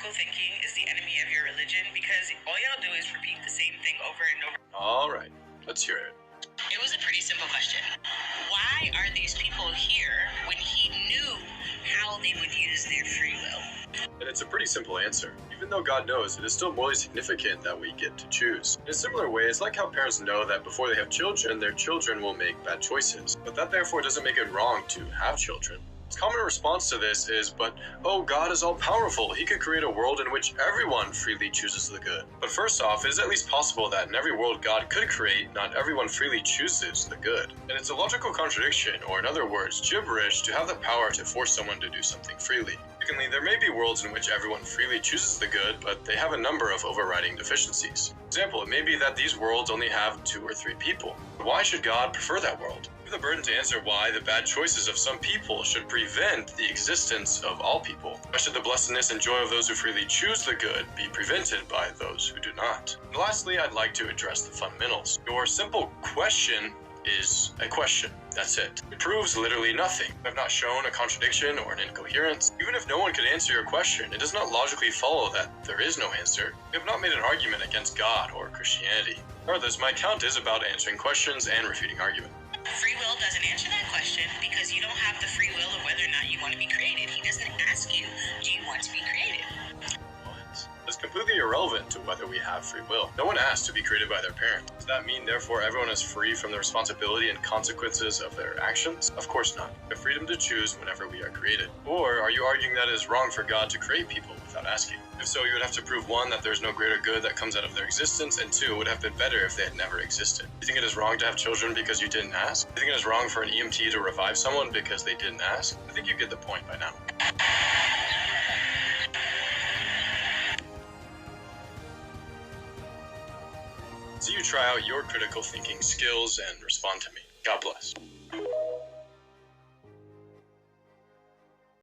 critical thinking is the enemy of your religion because all y'all do is repeat the same thing over and over. All right, let's hear it. It was a pretty simple question. Why are these people here when he knew how they would use their free will? And it's a pretty simple answer. Even though God knows, it is still morally significant that we get to choose. In a similar way, it's like how parents know that before they have children, their children will make bad choices. But that therefore doesn't make it wrong to have children. Its common response to this is, but, oh, God is all-powerful. He could create a world in which everyone freely chooses the good. But first off, it is at least possible that in every world God could create, not everyone freely chooses the good. And it's a logical contradiction, or in other words, gibberish, to have the power to force someone to do something freely. Secondly, there may be worlds in which everyone freely chooses the good, but they have a number of overriding deficiencies. For example, it may be that these worlds only have 2 or 3 people. Why should God prefer that world? We have the burden to answer why the bad choices of some people should prevent the existence of all people. Why should the blessedness and joy of those who freely choose the good be prevented by those who do not? And lastly, I'd like to address the fundamentals. Your simple question is a question. That's it. It proves literally nothing. You have not shown a contradiction or an incoherence. Even if no one could answer your question, it does not logically follow that there is no answer. You have not made an argument against God or Christianity. Regardless, my account is about answering questions and refuting argument. Free will doesn't answer that question because you don't have the free will of whether or not you want to be created. He doesn't ask you, do you want to be created? It's completely irrelevant to whether we have free will. No one asked to be created by their parents. Does that mean, therefore, everyone is free from the responsibility and consequences of their actions? Of course not. We have freedom to choose whenever we are created. Or are you arguing that it is wrong for God to create people without asking? If so, you would have to prove 1, that there's no greater good that comes out of their existence, and 2, it would have been better if they had never existed. Do you think it is wrong to have children because you didn't ask? Do you think it is wrong for an EMT to revive someone because they didn't ask? I think you get the point by now. So you try out your critical thinking skills and respond to me. God bless.